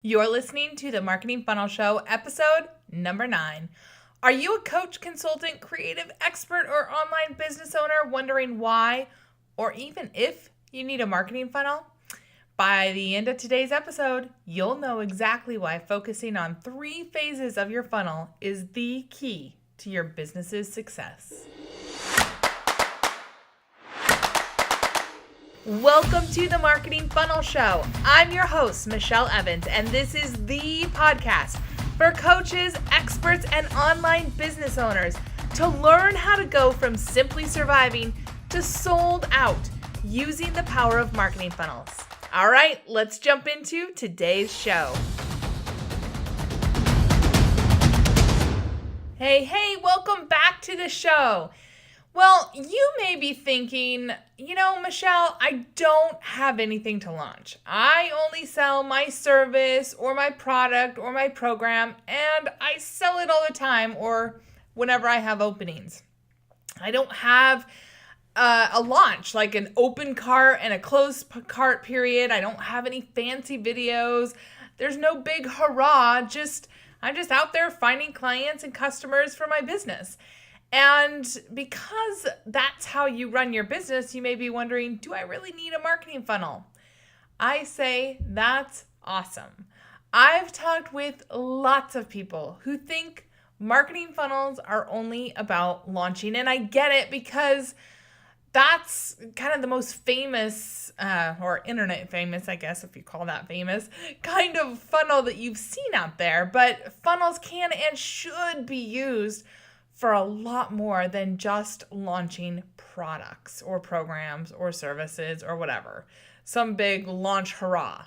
You're listening to the Marketing Funnel Show, episode number 9. Are you a coach, consultant, creative expert, or online business owner wondering why, or even if you need a marketing funnel? By the end of today's episode, you'll know exactly why focusing on 3 phases of your funnel is the key to your business's success. Welcome to the Marketing Funnel Show. I'm your host, Michelle Evans, and this is the podcast for coaches, experts, and online business owners to learn how to go from simply surviving to sold out using the power of marketing funnels. All right, let's jump into today's show. Hey, welcome back to the show. Well, you may be thinking, Michelle, I don't have anything to launch. I only sell my service or my product or my program, and I sell it all the time or whenever I have openings. I don't have a launch, like an open cart and a closed cart period. I don't have any fancy videos. There's no big hurrah. I'm just out there finding clients and customers for my business. And because that's how you run your business, you may be wondering, do I really need a marketing funnel? I say that's awesome. I've talked with lots of people who think marketing funnels are only about launching. And I get it because that's kind of the most famous, or internet famous, I guess, if you call that famous, kind of funnel that you've seen out there. But funnels can and should be used for a lot more than just launching products or programs or services or whatever. Some big launch hurrah.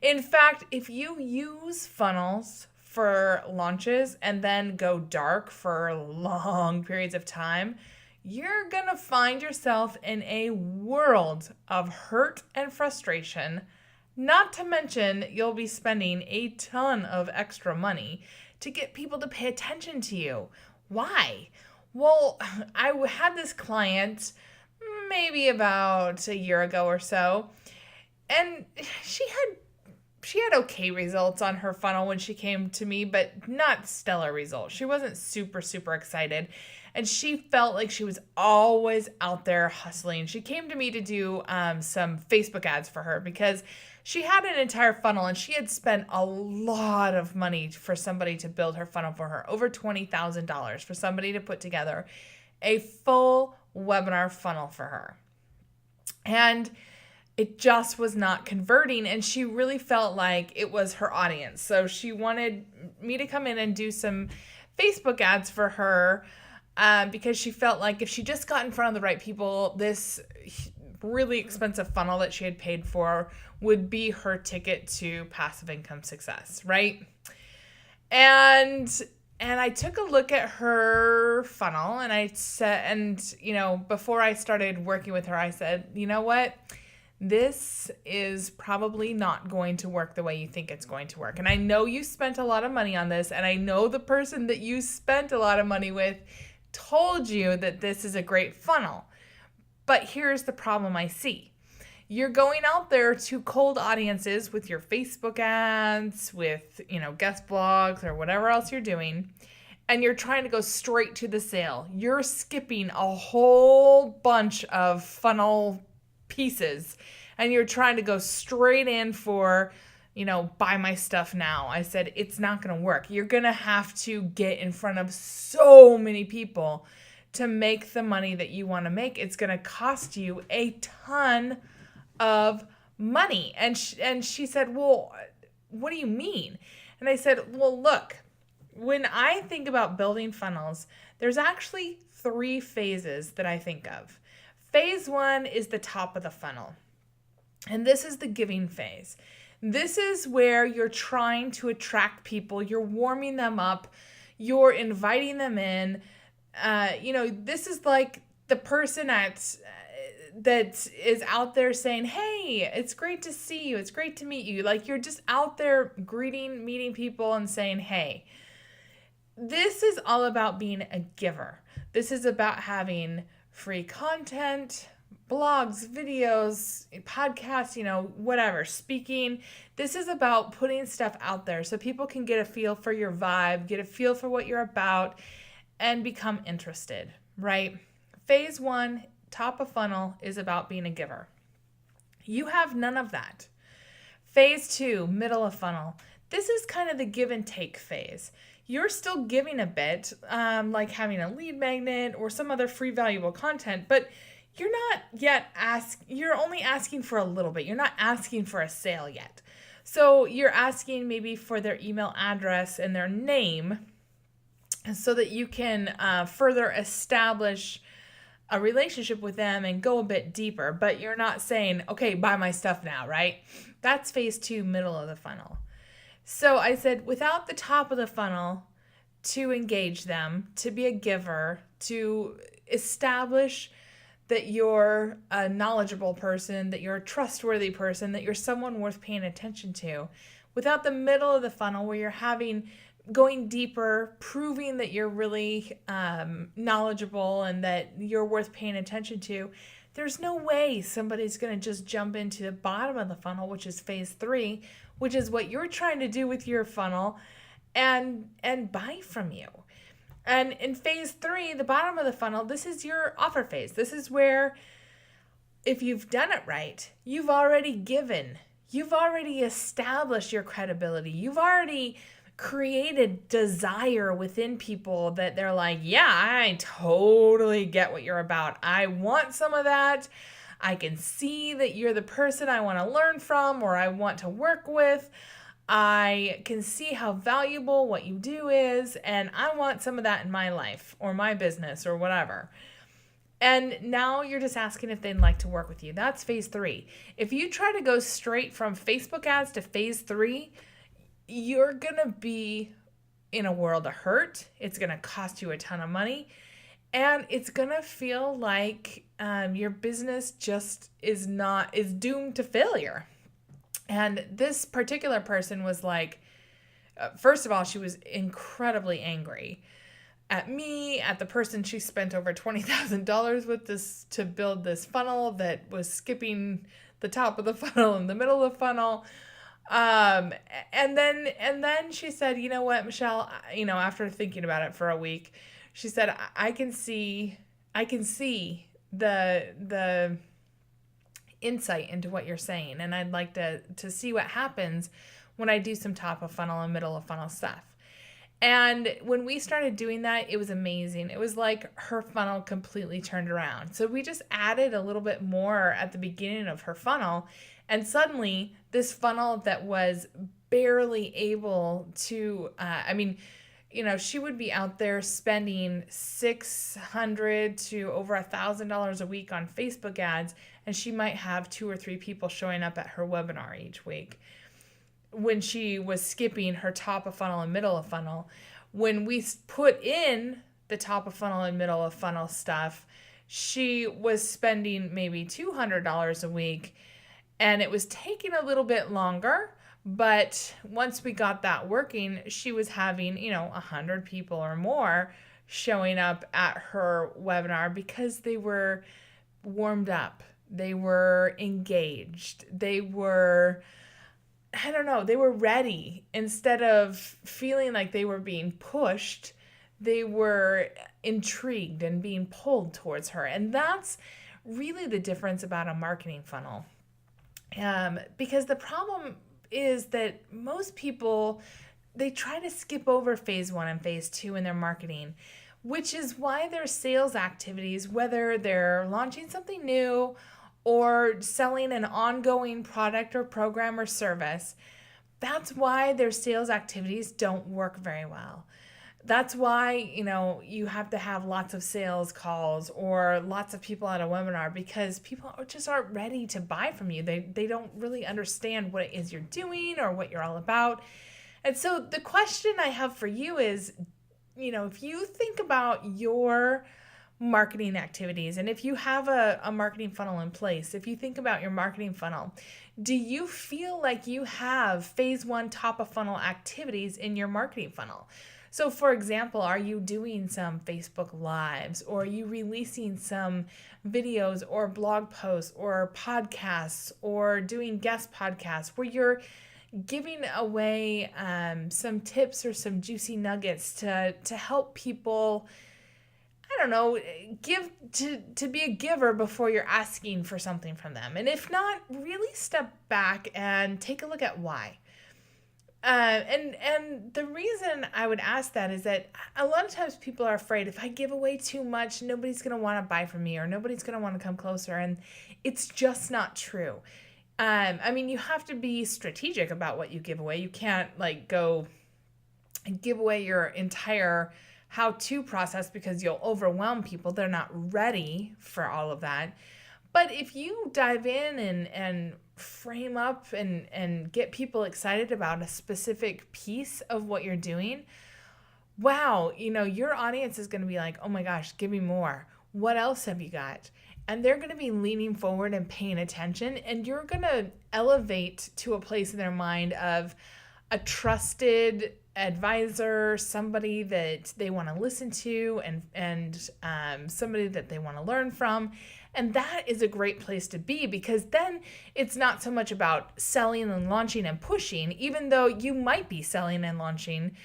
In fact, if you use funnels for launches and then go dark for long periods of time, you're gonna find yourself in a world of hurt and frustration. Not to mention, you'll be spending a ton of extra money to get people to pay attention to you. Why? Well, I had this client maybe about a year ago or so, and she had okay results on her funnel when she came to me, but not stellar results. She wasn't super excited, and she felt like she was always out there hustling. She came to me to do some Facebook ads for her because she had an entire funnel and she had spent a lot of money for somebody to build her funnel for her, over $20,000 for somebody to put together a full webinar funnel for her. And it just was not converting, and she really felt like it was her audience. So she wanted me to come in and do some Facebook ads for her because she felt like if she just got in front of the right people, this really expensive funnel that she had paid for would be her ticket to passive income success, right? And I took a look at her funnel and I said, before I started working with her, I said, you know what? This is probably not going to work the way you think it's going to work. And I know you spent a lot of money on this, and I know the person that you spent a lot of money with told you that this is a great funnel. But here's the problem I see. You're going out there to cold audiences with your Facebook ads, with, guest blogs or whatever else you're doing, and you're trying to go straight to the sale. You're skipping a whole bunch of funnel pieces, and you're trying to go straight in for, buy my stuff now. I said, it's not going to work. You're going to have to get in front of so many people to make the money that you want to make. It's going to cost you a ton of money. And she said, well, what do you mean? And I said, well, look, when I think about building funnels, there's actually 3 phases that I think of. Phase 1 is the top of the funnel. And this is the giving phase. This is where you're trying to attract people. You're warming them up. You're inviting them in. This is like the person that is out there saying, hey, it's great to see you. It's great to meet you. Like, you're just out there meeting people and saying, hey. This is all about being a giver. This is about having free content, blogs, videos, podcasts, whatever, speaking. This is about putting stuff out there so people can get a feel for your vibe, get a feel for what you're about, and become interested, right? Phase 1, top of funnel, is about being a giver. You have none of that. Phase 2, middle of funnel. This is kind of the give and take phase. You're still giving a bit, like having a lead magnet or some other free valuable content, but you're not yet you're only asking for a little bit. You're not asking for a sale yet. So you're asking maybe for their email address and their name so that you can further establish a relationship with them and go a bit deeper. But you're not saying, okay, buy my stuff now, right? That's phase 2, middle of the funnel. So I said, without the top of the funnel, to engage them, to be a giver, to establish that you're a knowledgeable person, that you're a trustworthy person, that you're someone worth paying attention to. Without the middle of the funnel where you're going deeper, proving that you're really knowledgeable and that you're worth paying attention to, there's no way somebody's going to just jump into the bottom of the funnel, which is phase 3, which is what you're trying to do with your funnel, and buy from you. And in phase 3, the bottom of the funnel, this is your offer phase. This is where, if you've done it right, you've already given. You've already established your credibility. You've already created desire within people that they're like, yeah, I totally get what you're about. I want some of that. I can see that you're the person I want to learn from or I want to work with. I can see how valuable what you do is, and I want some of that in my life or my business or whatever. And now you're just asking if they'd like to work with you. That's phase 3. If you try to go straight from Facebook ads to phase 3, you're going to be in a world of hurt. It's going to cost you a ton of money. And it's going to feel like your business just is doomed to failure. And this particular person was like, first of all, she was incredibly angry at me, at the person she spent over $20,000 with this to build this funnel that was skipping the top of the funnel and the middle of the funnel. And then she said, you know what, Michelle, after thinking about it for a week, she said, I can see the insight into what you're saying, and I'd like to see what happens when I do some top of funnel and middle of funnel stuff. And when we started doing that, it was amazing. It was like her funnel completely turned around. So we just added a little bit more at the beginning of her funnel, and suddenly this funnel that was barely able to, she would be out there spending $600 to over $1,000 a week on Facebook ads, and she might have 2 or 3 people showing up at her webinar each week. When she was skipping her top of funnel and middle of funnel, when we put in the top of funnel and middle of funnel stuff, she was spending maybe $200 a week, and it was taking a little bit longer. But once we got that working, she was having, 100 people or more showing up at her webinar because they were warmed up. They were engaged. They were, they were ready. Instead of feeling like they were being pushed, they were intrigued and being pulled towards her. And that's really the difference about a marketing funnel. Because the problem is that most people, they try to skip over phase 1 and phase 2 in their marketing, which is why their sales activities, whether they're launching something new or selling an ongoing product or program or service, that's why their sales activities don't work very well. That's why, you have to have lots of sales calls or lots of people at a webinar, because people just aren't ready to buy from you. They don't really understand what it is you're doing or what you're all about. And so the question I have for you is, if you think about your marketing activities, and if you have a marketing funnel in place, if you think about your marketing funnel, do you feel like you have phase 1 top of funnel activities in your marketing funnel? So for example, are you doing some Facebook Lives, or are you releasing some videos or blog posts or podcasts, or doing guest podcasts where you're giving away some tips or some juicy nuggets to help people, I don't know, give to be a giver before you're asking for something from them. And if not, really step back and take a look at why. And the reason I would ask that is that a lot of times people are afraid, if I give away too much, nobody's going to want to buy from me, or nobody's going to want to come closer. And it's just not true. I mean, you have to be strategic about what you give away. You can't like go and give away your entire how-to process because you'll overwhelm people. They're not ready for all of that. But if you dive in and frame up and get people excited about a specific piece of what you're doing, wow, your audience is going to be like, oh my gosh, give me more. What else have you got? And they're going to be leaning forward and paying attention, and you're going to elevate to a place in their mind of a trusted advisor, somebody that they want to listen to, and somebody that they want to learn from. And that is a great place to be, because then it's not so much about selling and launching and pushing, even though you might be selling and launching.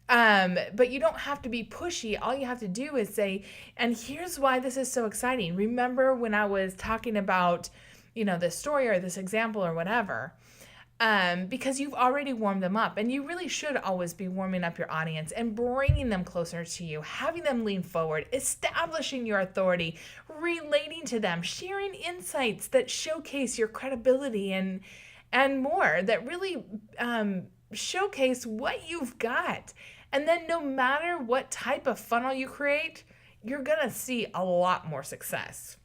But you don't have to be pushy. All you have to do is say, and here's why this is so exciting. Remember when I was talking about, this story or this example or whatever, because you've already warmed them up, and you really should always be warming up your audience and bringing them closer to you, having them lean forward, establishing your authority, relating to them, sharing insights that showcase your credibility and more, that really showcase what you've got. And then no matter what type of funnel you create, you're going to see a lot more success.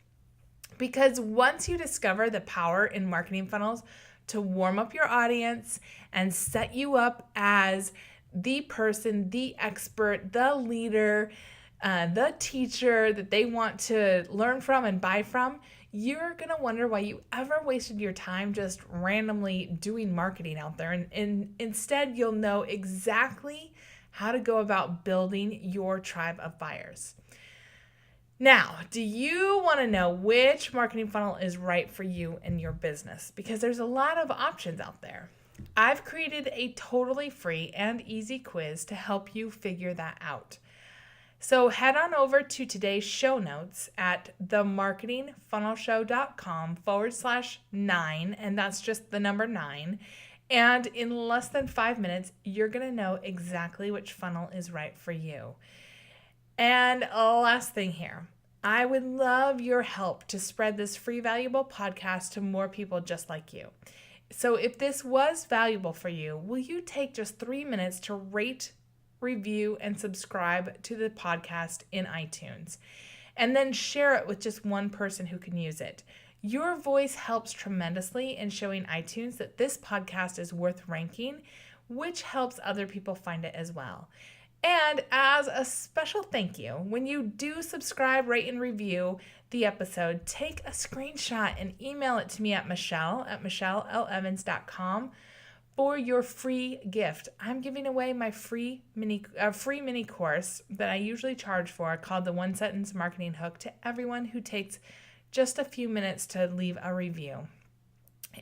Because once you discover the power in marketing funnels to warm up your audience and set you up as the person, the expert, the leader, the teacher that they want to learn from and buy from, you're going to wonder why you ever wasted your time just randomly doing marketing out there. And instead, you'll know exactly how to go about building your tribe of buyers. Now, do you want to know which marketing funnel is right for you and your business? Because there's a lot of options out there. I've created a totally free and easy quiz to help you figure that out. So head on over to today's show notes at themarketingfunnelshow.com/9, and that's just the number 9. And in less than 5 minutes, you're going to know exactly which funnel is right for you. And last thing here, I would love your help to spread this free, valuable podcast to more people just like you. So if this was valuable for you, will you take just 3 minutes to rate, review, and subscribe to the podcast in iTunes? And then share it with just one person who can use it. Your voice helps tremendously in showing iTunes that this podcast is worth ranking, which helps other people find it as well. And as a special thank you, when you do subscribe, rate, and review the episode, take a screenshot and email it to me at michelle@michellelevans.com for your free gift. I'm giving away my free mini course that I usually charge for, called the One Sentence Marketing Hook, to everyone who takes just a few minutes to leave a review.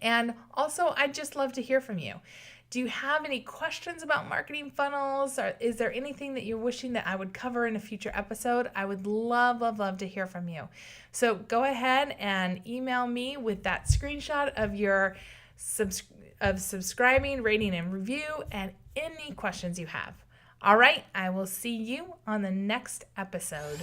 And also, I'd just love to hear from you. Do you have any questions about marketing funnels? Or is there anything that you're wishing that I would cover in a future episode? I would love, love, love to hear from you. So go ahead and email me with that screenshot of your subscribing, rating, and review, and any questions you have. All right, I will see you on the next episode.